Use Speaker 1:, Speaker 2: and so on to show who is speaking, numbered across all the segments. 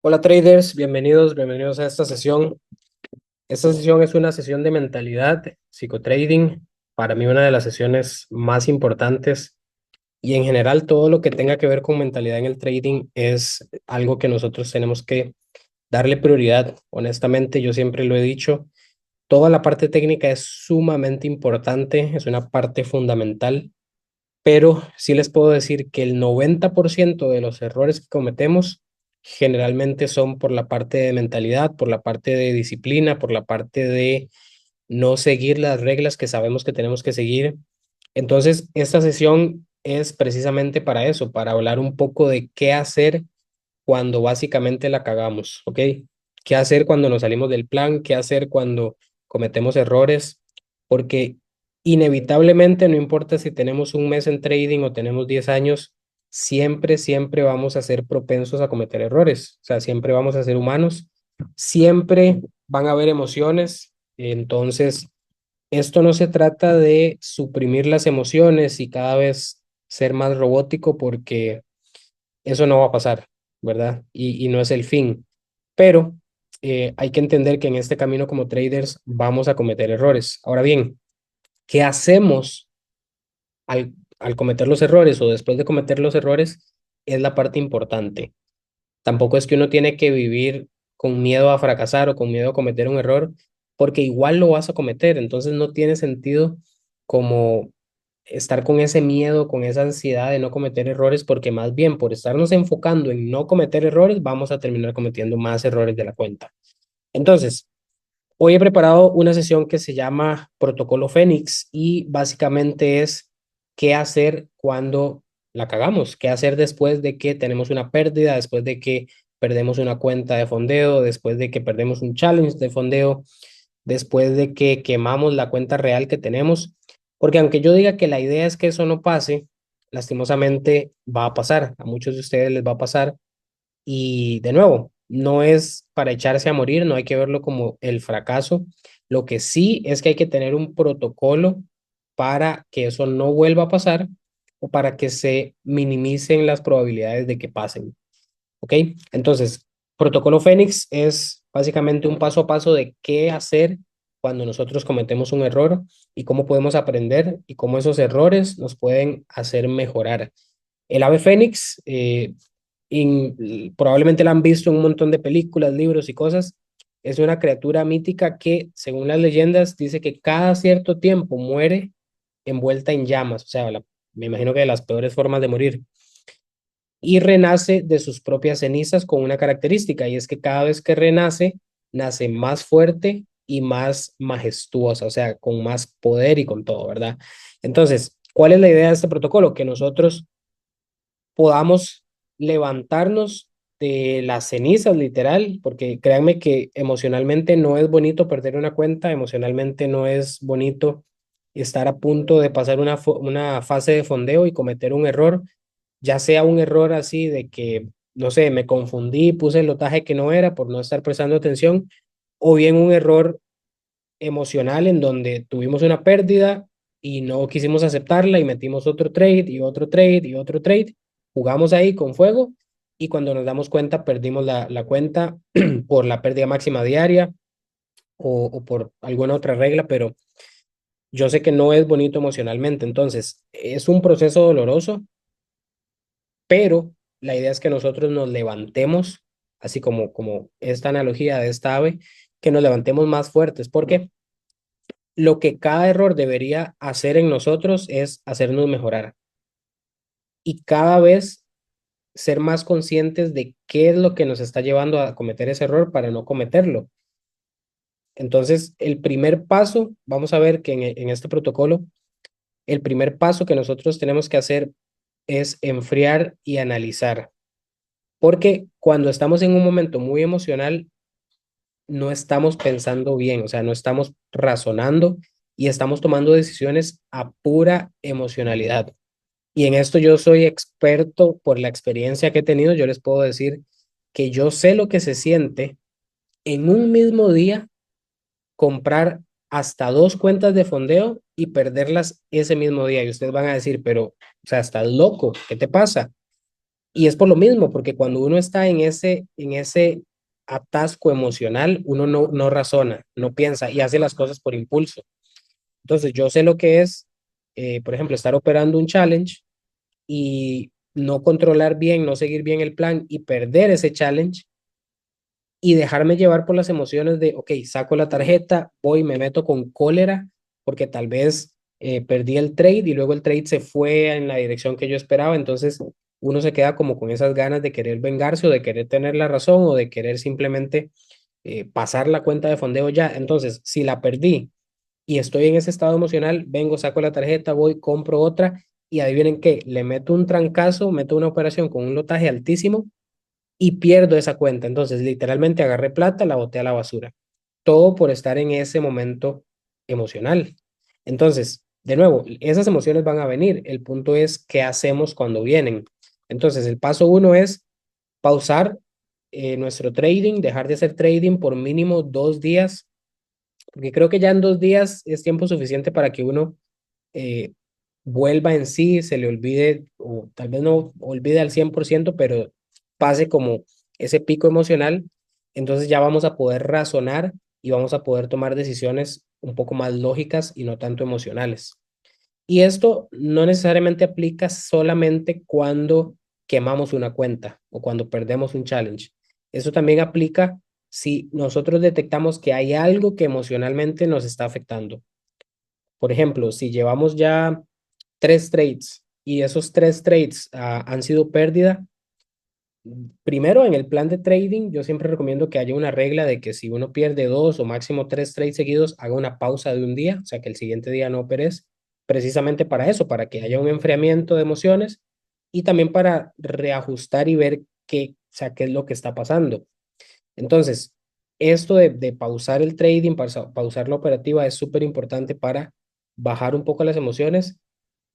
Speaker 1: Hola traders, bienvenidos a esta sesión. Esta sesión es una sesión de mentalidad, psicotrading, para mí una de las sesiones más importantes y en general todo lo que tenga que ver con mentalidad en el trading es algo que nosotros tenemos que darle prioridad. Honestamente, yo siempre lo he dicho, toda la parte técnica es sumamente importante, es una parte fundamental, pero sí les puedo decir que el 90% de los errores que cometemos generalmente son por la parte de mentalidad, por la parte de disciplina, por la parte de no seguir las reglas que sabemos que tenemos que seguir. Entonces, esta sesión es precisamente para eso, para hablar un poco de qué hacer cuando básicamente la cagamos, ¿ok? ¿Qué hacer cuando nos salimos del plan? ¿Qué hacer cuando cometemos errores? Porque inevitablemente, no importa si tenemos un mes en trading o tenemos 10 años, siempre vamos a ser propensos a cometer errores. O sea, siempre vamos a ser humanos, siempre van a haber emociones. Entonces, esto no se trata de suprimir las emociones y cada vez ser más robótico porque eso no va a pasar, ¿verdad? Y no es el fin. Pero hay que entender que en este camino como traders vamos a cometer errores. Ahora bien, ¿qué hacemos al cometer los errores o después de cometer los errores? Es la parte importante. Tampoco es que uno tiene que vivir con miedo a fracasar o con miedo a cometer un error, porque igual lo vas a cometer. Entonces no tiene sentido como estar con ese miedo, con esa ansiedad de no cometer errores, porque más bien por estarnos enfocando en no cometer errores, vamos a terminar cometiendo más errores de la cuenta. Entonces, hoy he preparado una sesión que se llama Protocolo Fénix y básicamente es qué hacer cuando la cagamos, qué hacer después de que tenemos una pérdida, después de que perdemos una cuenta de fondeo, después de que perdemos un challenge de fondeo, después de que quemamos la cuenta real que tenemos, porque aunque yo diga que la idea es que eso no pase, lastimosamente va a pasar, a muchos de ustedes les va a pasar y de nuevo, no es para echarse a morir, no hay que verlo como el fracaso. Lo que sí es que hay que tener un protocolo para que eso no vuelva a pasar o para que se minimicen las probabilidades de que pasen. ¿Ok? Entonces, protocolo Fénix es básicamente un paso a paso de qué hacer cuando nosotros cometemos un error y cómo podemos aprender y cómo esos errores nos pueden hacer mejorar. El ave fénix, probablemente la han visto en un montón de películas, libros y cosas. Es una criatura mítica que, según las leyendas, dice que cada cierto tiempo muere envuelta en llamas. O sea, me imagino que de las peores formas de morir. Y renace de sus propias cenizas con una característica, y es que cada vez que renace, nace más fuerte y más majestuosa, o sea, con más poder y con todo, ¿verdad? Entonces, ¿cuál es la idea de este protocolo? Que nosotros podamos levantarnos de las cenizas, literal, porque créanme que emocionalmente no es bonito perder una cuenta, emocionalmente no es bonito estar a punto de pasar una fase de fondeo y cometer un error, ya sea un error así de que, no sé, me confundí, puse el lotaje que no era por no estar prestando atención, o bien un error emocional en donde tuvimos una pérdida y no quisimos aceptarla y metimos otro trade y otro trade y otro trade. Jugamos ahí con fuego y cuando nos damos cuenta perdimos la cuenta por la pérdida máxima diaria o por alguna otra regla, pero yo sé que no es bonito emocionalmente. Entonces, es un proceso doloroso, pero la idea es que nosotros nos levantemos, así como esta analogía de esta ave, que nos levantemos más fuertes, porque lo que cada error debería hacer en nosotros es hacernos mejorar y cada vez ser más conscientes de qué es lo que nos está llevando a cometer ese error para no cometerlo. Entonces, el primer paso, vamos a ver que en este protocolo, el primer paso que nosotros tenemos que hacer es enfriar y analizar, porque cuando estamos en un momento muy emocional, no estamos pensando bien, o sea, no estamos razonando y estamos tomando decisiones a pura emocionalidad. Y en esto yo soy experto por la experiencia que he tenido. Yo les puedo decir que yo sé lo que se siente en un mismo día comprar hasta dos cuentas de fondeo y perderlas ese mismo día. Y ustedes van a decir, pero, o sea, estás loco, ¿qué te pasa? Y es por lo mismo, porque cuando uno está en ese atasco emocional, uno no razona, no piensa y hace las cosas por impulso. Entonces, yo sé lo que es, por ejemplo, estar operando un challenge y no controlar bien, no seguir bien el plan y perder ese challenge y dejarme llevar por las emociones de, ok, saco la tarjeta, voy, me meto con cólera, porque tal vez perdí el trade y luego el trade se fue en la dirección que yo esperaba, entonces uno se queda como con esas ganas de querer vengarse o de querer tener la razón o de querer simplemente pasar la cuenta de fondeo ya. Entonces, si la perdí y estoy en ese estado emocional, vengo, saco la tarjeta, voy, compro otra y adivinen qué, le meto un trancazo, meto una operación con un lotaje altísimo y pierdo esa cuenta. Entonces, literalmente agarré plata, la boté a la basura. Todo por estar en ese momento emocional. Entonces, de nuevo, esas emociones van a venir. El punto es qué hacemos cuando vienen. Entonces, el paso uno es pausar nuestro trading, dejar de hacer trading por mínimo 2 días, porque creo que ya en 2 días es tiempo suficiente para que uno eh, vuelva en sí, se le olvide, o tal vez no olvide al 100%, pero pase como ese pico emocional, entonces ya vamos a poder razonar y vamos a poder tomar decisiones un poco más lógicas y no tanto emocionales. Y esto no necesariamente aplica solamente cuando quemamos una cuenta o cuando perdemos un challenge. Eso también aplica si nosotros detectamos que hay algo que emocionalmente nos está afectando. Por ejemplo, si llevamos ya 3 trades y esos 3 trades han sido pérdida, primero en el plan de trading, yo siempre recomiendo que haya una regla de que si uno pierde 2 o máximo 3 trades seguidos, haga una pausa de un día, o sea que el siguiente día no operes, precisamente para eso, para que haya un enfriamiento de emociones y también para reajustar y ver qué, o sea, qué es lo que está pasando. Entonces, esto de pausar el trading, pausar la operativa es súper importante para bajar un poco las emociones,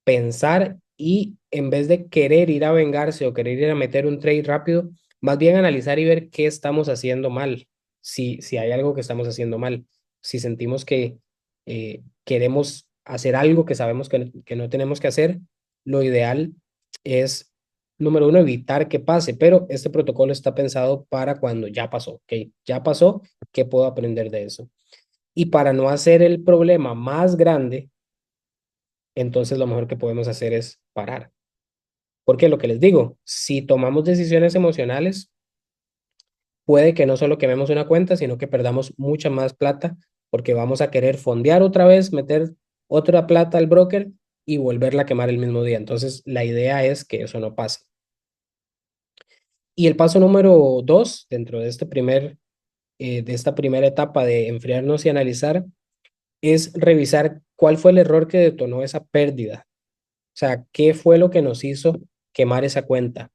Speaker 1: pensar y en vez de querer ir a vengarse o querer ir a meter un trade rápido, más bien analizar y ver qué estamos haciendo mal, si hay algo que estamos haciendo mal, si sentimos que queremos hacer algo que sabemos que no tenemos que hacer, lo ideal es, número uno, evitar que pase, pero este protocolo está pensado para cuando ya pasó, ¿ok? Ya pasó, ¿qué puedo aprender de eso? Y para no hacer el problema más grande, entonces lo mejor que podemos hacer es parar. Porque lo que les digo, si tomamos decisiones emocionales, puede que no solo quememos una cuenta, sino que perdamos mucha más plata porque vamos a querer fondear otra vez, meter otra plata al broker y volverla a quemar el mismo día. Entonces, la idea es que eso no pase. Y el paso número dos, dentro de de esta primera etapa de enfriarnos y analizar, es revisar cuál fue el error que detonó esa pérdida. O sea, ¿qué fue lo que nos hizo quemar esa cuenta?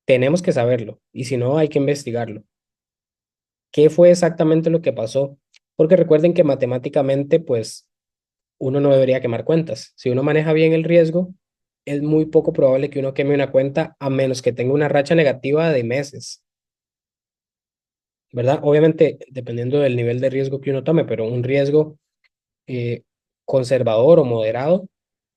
Speaker 1: Tenemos que saberlo y si no, hay que investigarlo. ¿Qué fue exactamente lo que pasó? Porque recuerden que matemáticamente, pues, uno no debería quemar cuentas. Si uno maneja bien el riesgo, es muy poco probable que uno queme una cuenta a menos que tenga una racha negativa de meses, ¿verdad? Obviamente, dependiendo del nivel de riesgo que uno tome, pero un riesgo eh, conservador o moderado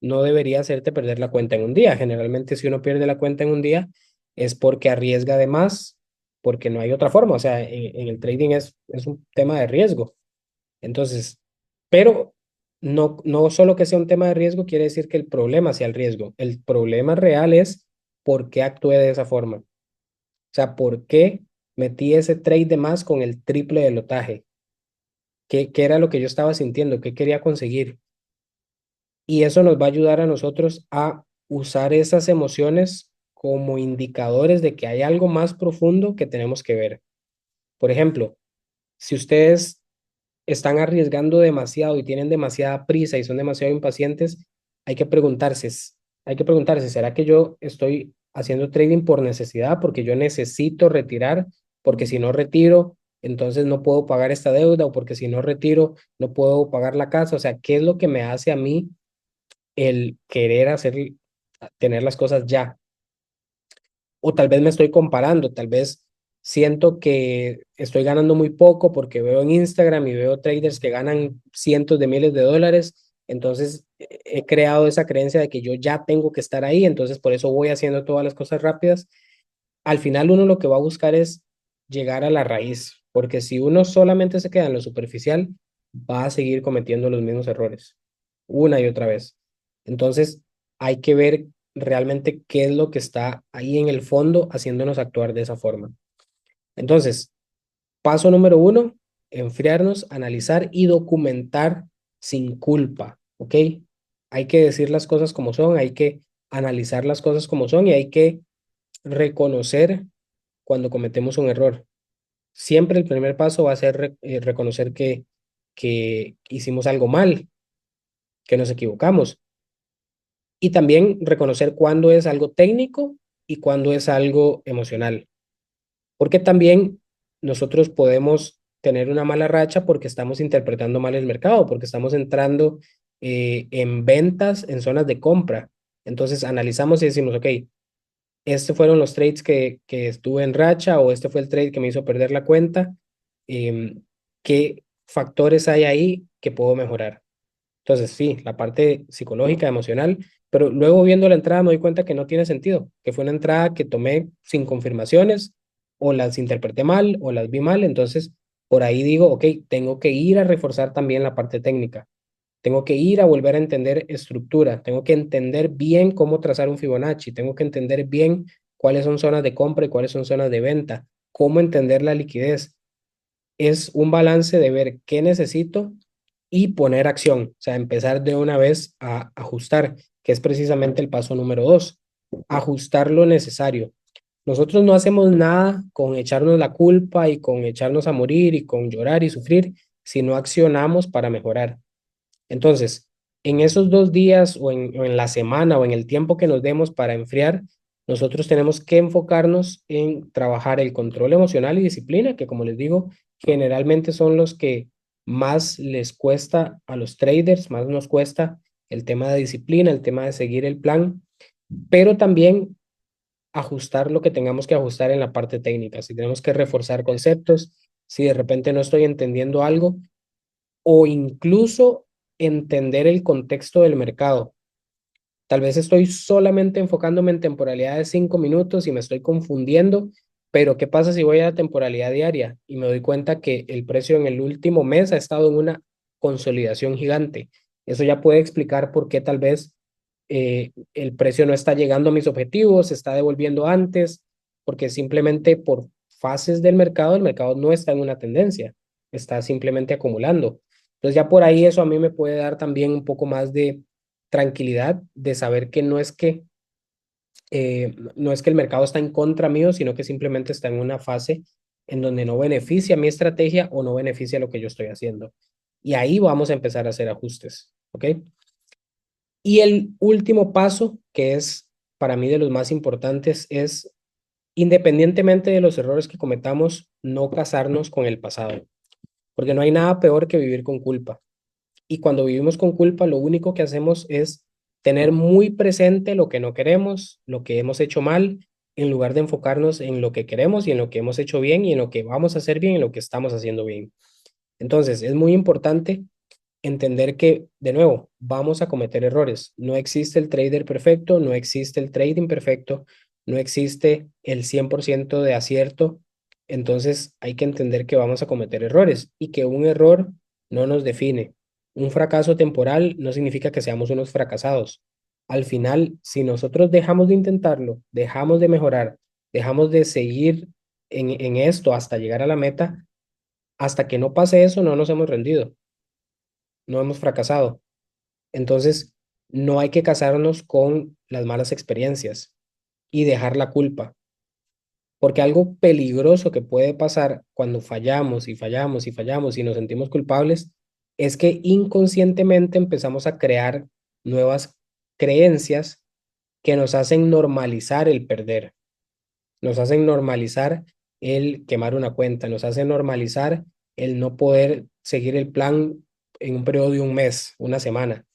Speaker 1: no debería hacerte perder la cuenta en un día. Generalmente, si uno pierde la cuenta en un día, es porque arriesga de más, porque no hay otra forma. O sea, en el trading es un tema de riesgo. Entonces, pero no solo que sea un tema de riesgo, quiere decir que el problema sea el riesgo. El problema real es por qué actué de esa forma. O sea, por qué metí ese trade de más con el triple de lotaje. ¿Qué era lo que yo estaba sintiendo? ¿Qué quería conseguir? Y eso nos va a ayudar a nosotros a usar esas emociones como indicadores de que hay algo más profundo que tenemos que ver. Por ejemplo, si ustedes están arriesgando demasiado y tienen demasiada prisa y son demasiado impacientes, hay que preguntarse, ¿será que yo estoy haciendo trading por necesidad, porque yo necesito retirar, porque si no retiro, entonces no puedo pagar esta deuda, o porque si no retiro, no puedo pagar la casa? O sea, ¿qué es lo que me hace a mí el querer tener las cosas ya? O tal vez me estoy comparando, tal vez siento que estoy ganando muy poco porque veo en Instagram y veo traders que ganan cientos de miles de dólares, entonces he creado esa creencia de que yo ya tengo que estar ahí, entonces por eso voy haciendo todas las cosas rápidas al final uno lo que va a buscar es llegar a la raíz, porque si uno solamente se queda en lo superficial, va a seguir cometiendo los mismos errores una y otra vez. Entonces, hay que ver realmente qué es lo que está ahí en el fondo haciéndonos actuar de esa forma. Entonces, paso número uno, enfriarnos, analizar y documentar sin culpa, ¿ok? Hay que decir las cosas como son, hay que analizar las cosas como son y hay que reconocer cuando cometemos un error. Siempre el primer paso va a ser reconocer que hicimos algo mal, que nos equivocamos. Y también reconocer cuándo es algo técnico y cuándo es algo emocional. Porque también nosotros podemos tener una mala racha porque estamos interpretando mal el mercado, porque estamos entrando en ventas en zonas de compra. Entonces analizamos y decimos, ok, este fueron los trades que estuve en racha o este fue el trade que me hizo perder la cuenta. ¿Qué factores hay ahí que puedo mejorar? Entonces, sí, la parte psicológica, emocional, pero luego viendo la entrada me doy cuenta que no tiene sentido, que fue una entrada que tomé sin confirmaciones, o las interpreté mal, o las vi mal, entonces por ahí digo, ok, tengo que ir a reforzar también la parte técnica, tengo que ir a volver a entender estructura, tengo que entender bien cómo trazar un Fibonacci, tengo que entender bien cuáles son zonas de compra y cuáles son zonas de venta, cómo entender la liquidez. Es un balance de ver qué necesito y poner acción, o sea, empezar de una vez a ajustar, que es precisamente el paso número dos, ajustar lo necesario. Nosotros no hacemos nada con echarnos la culpa y con echarnos a morir y con llorar y sufrir, sino accionamos para mejorar. Entonces, en esos 2 días o en la semana o en el tiempo que nos demos para enfriar, nosotros tenemos que enfocarnos en trabajar el control emocional y disciplina, que como les digo, generalmente son los que más les cuesta a los traders, más nos cuesta el tema de disciplina, el tema de seguir el plan, pero también ajustar lo que tengamos que ajustar en la parte técnica. Si tenemos que reforzar conceptos, si de repente no estoy entendiendo algo, o incluso entender el contexto del mercado. Tal vez estoy solamente enfocándome en temporalidad de 5 minutos y me estoy confundiendo, pero ¿qué pasa si voy a la temporalidad diaria y me doy cuenta que el precio en el último mes ha estado en una consolidación gigante? Eso ya puede explicar por qué tal vez el precio no está llegando a mis objetivos, se está devolviendo antes, porque simplemente por fases del mercado, el mercado no está en una tendencia, está simplemente acumulando. Entonces ya por ahí eso a mí me puede dar también un poco más de tranquilidad de saber que no es que el mercado está en contra mío, sino que simplemente está en una fase en donde no beneficia mi estrategia o no beneficia lo que yo estoy haciendo. Y ahí vamos a empezar a hacer ajustes, ¿ok? Y el último paso, que es para mí de los más importantes, es independientemente de los errores que cometamos, no casarnos con el pasado, porque no hay nada peor que vivir con culpa. Y cuando vivimos con culpa, lo único que hacemos es tener muy presente lo que no queremos, lo que hemos hecho mal, en lugar de enfocarnos en lo que queremos y en lo que hemos hecho bien y en lo que vamos a hacer bien y en lo que estamos haciendo bien. Entonces, es muy importante entender que, de nuevo, vamos a cometer errores. No existe el trader perfecto, no existe el trading perfecto, no existe el 100% de acierto. Entonces, hay que entender que vamos a cometer errores y que un error no nos define. Un fracaso temporal no significa que seamos unos fracasados. Al final, si nosotros dejamos de intentarlo, dejamos de mejorar, dejamos de seguir en esto hasta llegar a la meta, hasta que no pase eso, no nos hemos rendido, no hemos fracasado. Entonces, no hay que casarnos con las malas experiencias y dejar la culpa, porque algo peligroso que puede pasar cuando fallamos y fallamos y fallamos y nos sentimos culpables es que inconscientemente empezamos a crear nuevas creencias que nos hacen normalizar el perder, nos hacen normalizar el quemar una cuenta, nos hacen normalizar el no poder seguir el plan en un periodo de un mes, una semana.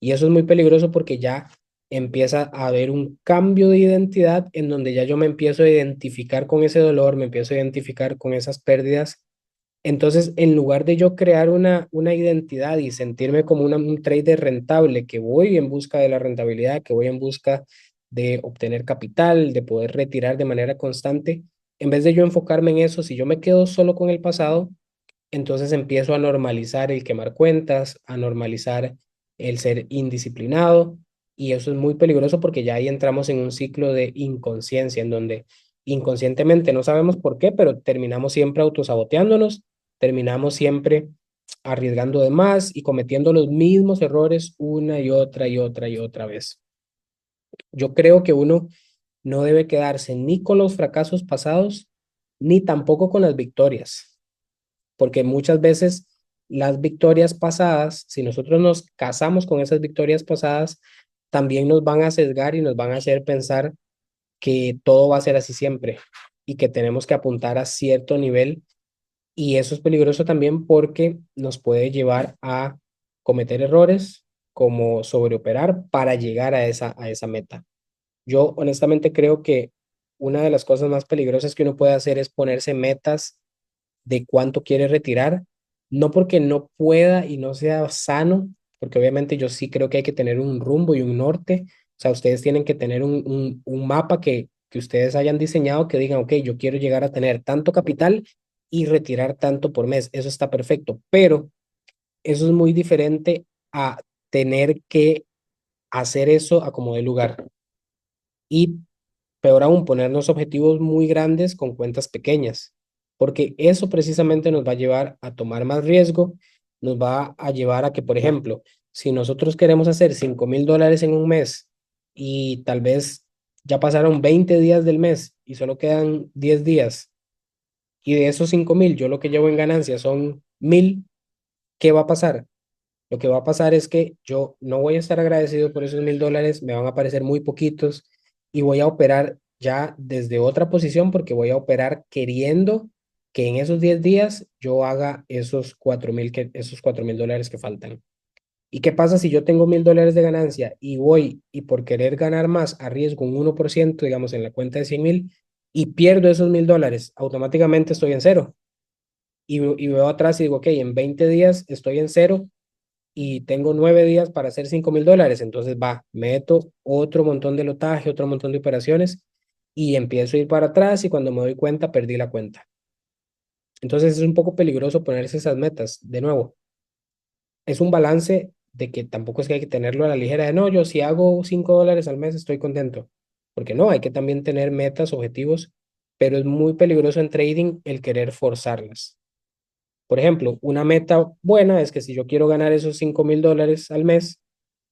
Speaker 1: Y eso es muy peligroso porque ya empieza a haber un cambio de identidad en donde ya yo me empiezo a identificar con ese dolor, me empiezo a identificar con esas pérdidas. Entonces, en lugar de yo crear una identidad y sentirme como un trader rentable, que voy en busca de la rentabilidad, que voy en busca de obtener capital, de poder retirar de manera constante. En vez de yo enfocarme en eso, si yo me quedo solo con el pasado, entonces empiezo a normalizar el quemar cuentas, a normalizar el ser indisciplinado, y eso es muy peligroso porque ya ahí entramos en un ciclo de inconsciencia, en donde inconscientemente no sabemos por qué, pero terminamos siempre autosaboteándonos, terminamos siempre arriesgando de más y cometiendo los mismos errores una y otra y otra y otra vez. Yo creo que uno no debe quedarse ni con los fracasos pasados, ni tampoco con las victorias, porque muchas veces las victorias pasadas, si nosotros nos casamos con esas victorias pasadas, también nos van a sesgar y nos van a hacer pensar que todo va a ser así siempre y que tenemos que apuntar a cierto nivel, y eso es peligroso también porque nos puede llevar a cometer errores como sobreoperar para llegar a esa meta. Yo honestamente creo que una de las cosas más peligrosas que uno puede hacer es ponerse metas de cuánto quiere retirar, no porque no pueda y no sea sano, porque obviamente yo sí creo que hay que tener un rumbo y un norte. O sea, ustedes tienen que tener un mapa que ustedes hayan diseñado que digan, ok, yo quiero llegar a tener tanto capital y retirar tanto por mes. Eso está perfecto, pero eso es muy diferente a tener que hacer eso a como de lugar. Y peor aún, ponernos objetivos muy grandes con cuentas pequeñas, porque eso precisamente nos va a llevar a tomar más riesgo, nos va a llevar a que, por ejemplo, si nosotros queremos hacer $5,000 en un mes y tal vez ya pasaron 20 días del mes y solo quedan 10 días, y de esos 5,000 yo lo que llevo en ganancia son 1,000, ¿qué va a pasar? Lo que va a pasar es que yo no voy a estar agradecido por esos $1,000, me van a parecer muy poquitos y voy a operar ya desde otra posición porque voy a operar queriendo que en esos 10 días yo haga esos $4,000 que faltan. ¿Y qué pasa si yo tengo $1,000 de ganancia y voy y por querer ganar más arriesgo un 1%, digamos, en la cuenta de 100,000 y pierdo esos $1,000? Automáticamente estoy en cero. Y veo atrás y digo, ok, en 20 días estoy en cero y tengo 9 días para hacer $5,000. Entonces meto otro montón de lotaje, otro montón de operaciones y empiezo a ir para atrás y cuando me doy cuenta perdí la cuenta. Entonces es un poco peligroso ponerse esas metas. De nuevo, es un balance de que tampoco es que hay que tenerlo a la ligera de no, yo si hago $5 al mes estoy contento. Porque no, hay que también tener metas, objetivos, pero es muy peligroso en trading el querer forzarlas. Por ejemplo, una meta buena es que si yo quiero ganar esos $5,000 al mes,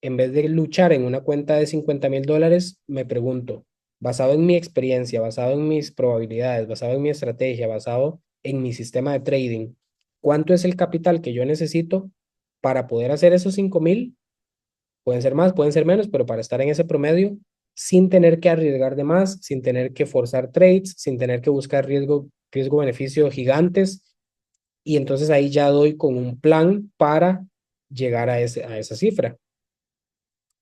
Speaker 1: en vez de luchar en una cuenta de $50,000, me pregunto, basado en mi experiencia, basado en mis probabilidades, basado en mi estrategia, basado en mi sistema de trading, ¿cuánto es el capital que yo necesito para poder hacer esos 5,000? Pueden ser más, pueden ser menos, pero para estar en ese promedio, sin tener que arriesgar de más, sin tener que forzar trades, sin tener que buscar riesgo-beneficio gigantes, y entonces ahí ya doy con un plan para llegar a esa cifra.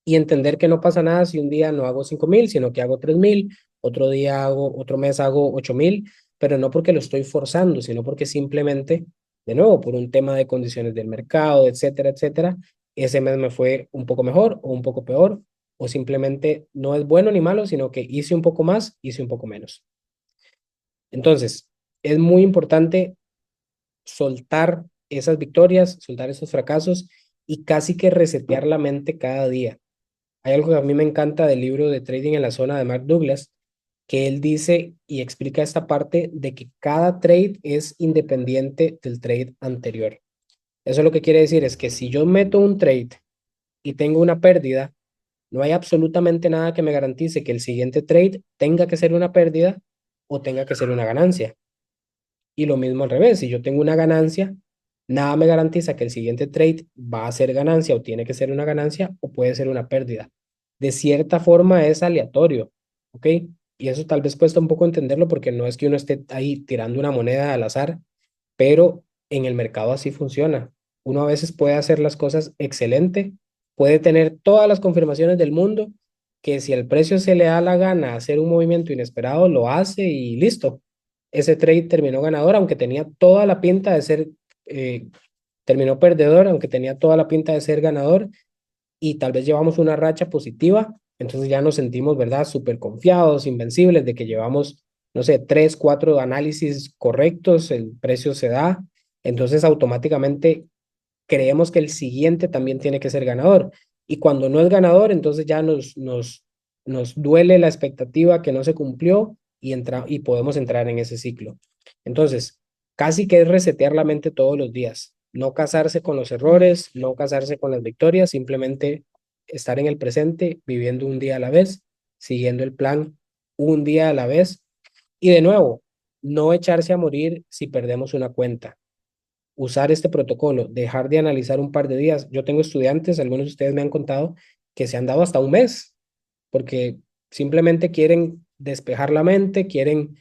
Speaker 1: Y entender que no pasa nada si un día no hago 5,000, sino que hago 3,000, otro mes hago 8,000, pero no porque lo estoy forzando, sino porque simplemente, de nuevo, por un tema de condiciones del mercado, etcétera, etcétera, ese mes me fue un poco mejor o un poco peor, o simplemente no es bueno ni malo, sino que hice un poco más, hice un poco menos. Entonces, es muy importante soltar esas victorias, soltar esos fracasos y casi que resetear la mente cada día. Hay algo que a mí me encanta del libro de Trading en la Zona de Mark Douglas, que él dice y explica esta parte de que cada trade es independiente del trade anterior. Eso lo que quiere decir es que si yo meto un trade y tengo una pérdida, no hay absolutamente nada que me garantice que el siguiente trade tenga que ser una pérdida o tenga que ser una ganancia. Y lo mismo al revés, si yo tengo una ganancia, nada me garantiza que el siguiente trade va a ser ganancia o tiene que ser una ganancia o puede ser una pérdida. De cierta forma es aleatorio, ¿ok? Y eso tal vez cuesta un poco entenderlo porque no es que uno esté ahí tirando una moneda al azar, pero en el mercado así funciona. Uno a veces puede hacer las cosas excelente, puede tener todas las confirmaciones del mundo, que si el precio se le da la gana hacer un movimiento inesperado, lo hace y listo. Ese trade terminó ganador, aunque tenía toda la pinta de ser, eh, terminó perdedor, aunque tenía toda la pinta de ser ganador, y tal vez llevamos una racha positiva Entonces ya nos sentimos, ¿verdad? Súper confiados, invencibles, de que llevamos, no sé, 3, 4 análisis correctos, el precio se da, entonces automáticamente creemos que el siguiente también tiene que ser ganador. Y cuando no es ganador, entonces ya nos duele la expectativa que no se cumplió y podemos entrar en ese ciclo. Entonces, casi que es resetear la mente todos los días, no casarse con los errores, no casarse con las victorias, simplemente estar en el presente, viviendo un día a la vez, siguiendo el plan un día a la vez. Y de nuevo, no echarse a morir si perdemos una cuenta, usar este protocolo, dejar de analizar un par de días. Yo tengo estudiantes, algunos de ustedes me han contado que se han dado hasta un mes, porque simplemente quieren despejar la mente, quieren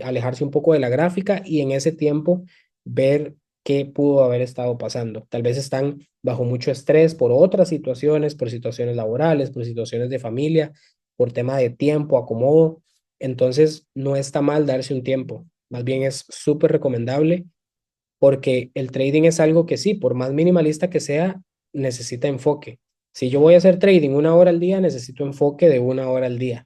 Speaker 1: alejarse un poco de la gráfica y en ese tiempo ver qué pudo haber estado pasando. Tal vez están bajo mucho estrés por otras situaciones, por situaciones laborales, por situaciones de familia, por tema de tiempo, acomodo. Entonces, no está mal darse un tiempo. Más bien es súper recomendable porque el trading es algo que sí, por más minimalista que sea, necesita enfoque. Si yo voy a hacer trading 1 hora al día, necesito enfoque de 1 hora al día.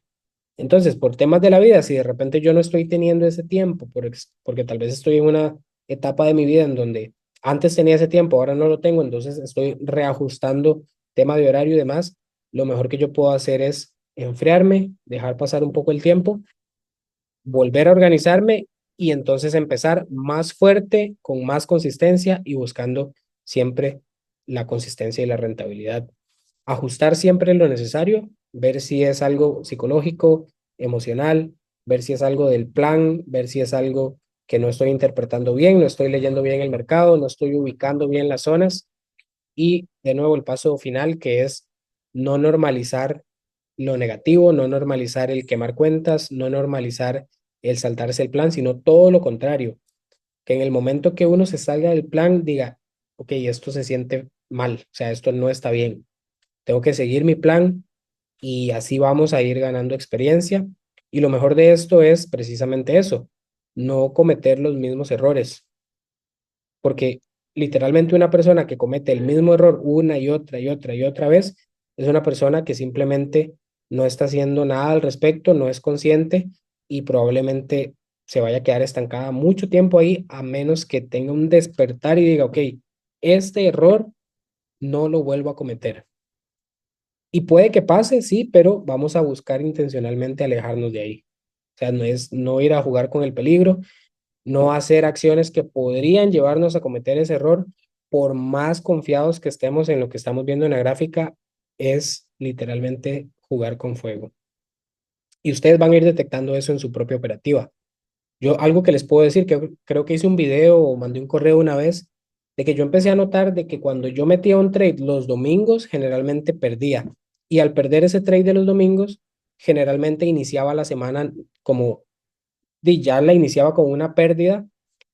Speaker 1: Entonces, por temas de la vida, si de repente yo no estoy teniendo ese tiempo, porque tal vez estoy en una etapa de mi vida en donde antes tenía ese tiempo, ahora no lo tengo, entonces estoy reajustando tema de horario y demás, lo mejor que yo puedo hacer es enfriarme, dejar pasar un poco el tiempo, volver a organizarme y entonces empezar más fuerte, con más consistencia y buscando siempre la consistencia y la rentabilidad. Ajustar siempre lo necesario, ver si es algo psicológico, emocional, ver si es algo del plan, ver si es algo que no estoy interpretando bien, no estoy leyendo bien el mercado, no estoy ubicando bien las zonas. Y de nuevo el paso final, que es no normalizar lo negativo, no normalizar el quemar cuentas, no normalizar el saltarse el plan, sino todo lo contrario, que en el momento que uno se salga del plan diga, ok, esto se siente mal, o sea, esto no está bien, tengo que seguir mi plan y así vamos a ir ganando experiencia. Y lo mejor de esto es precisamente eso, no cometer los mismos errores, porque literalmente una persona que comete el mismo error una y otra y otra y otra vez es una persona que simplemente no está haciendo nada al respecto, no es consciente y probablemente se vaya a quedar estancada mucho tiempo ahí a menos que tenga un despertar y diga, ok, este error no lo vuelvo a cometer. Y puede que pase, sí, pero vamos a buscar intencionalmente alejarnos de ahí. O sea, no es no ir a jugar con el peligro, no hacer acciones que podrían llevarnos a cometer ese error, por más confiados que estemos en lo que estamos viendo en la gráfica, es literalmente jugar con fuego. Y ustedes van a ir detectando eso en su propia operativa. Yo algo que les puedo decir, que creo que hice un video o mandé un correo una vez, de que yo empecé a notar de que cuando yo metía un trade los domingos, generalmente perdía. Y al perder ese trade de los domingos, generalmente iniciaba la semana como, ya la iniciaba con una pérdida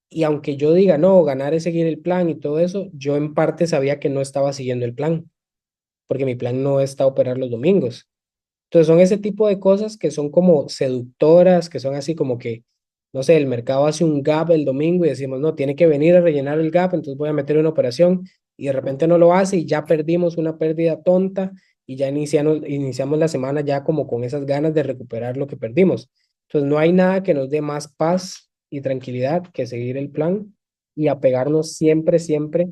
Speaker 1: y aunque yo diga, no, ganar es seguir el plan y todo eso, yo en parte sabía que no estaba siguiendo el plan, porque mi plan no está operar los domingos. Entonces son ese tipo de cosas que son como seductoras, que son así como que, no sé, el mercado hace un gap el domingo y decimos, no, tiene que venir a rellenar el gap, entonces voy a meter una operación y de repente no lo hace y ya perdimos una pérdida tonta y ya iniciamos la semana ya como con esas ganas de recuperar lo que perdimos. Entonces no hay nada que nos dé más paz y tranquilidad que seguir el plan y apegarnos siempre, siempre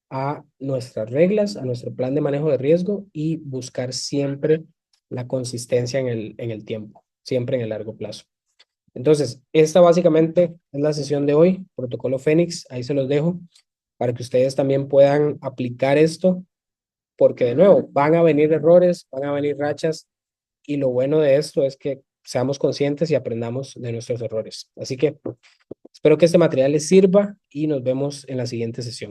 Speaker 1: a nuestras reglas, a nuestro plan de manejo de riesgo y buscar siempre la consistencia en el tiempo, siempre en el largo plazo. Entonces, esta básicamente es la sesión de hoy, protocolo Fénix, ahí se los dejo para que ustedes también puedan aplicar esto, porque de nuevo, van a venir errores, van a venir rachas, y lo bueno de esto es que seamos conscientes y aprendamos de nuestros errores. Así que espero que este material les sirva y nos vemos en la siguiente sesión.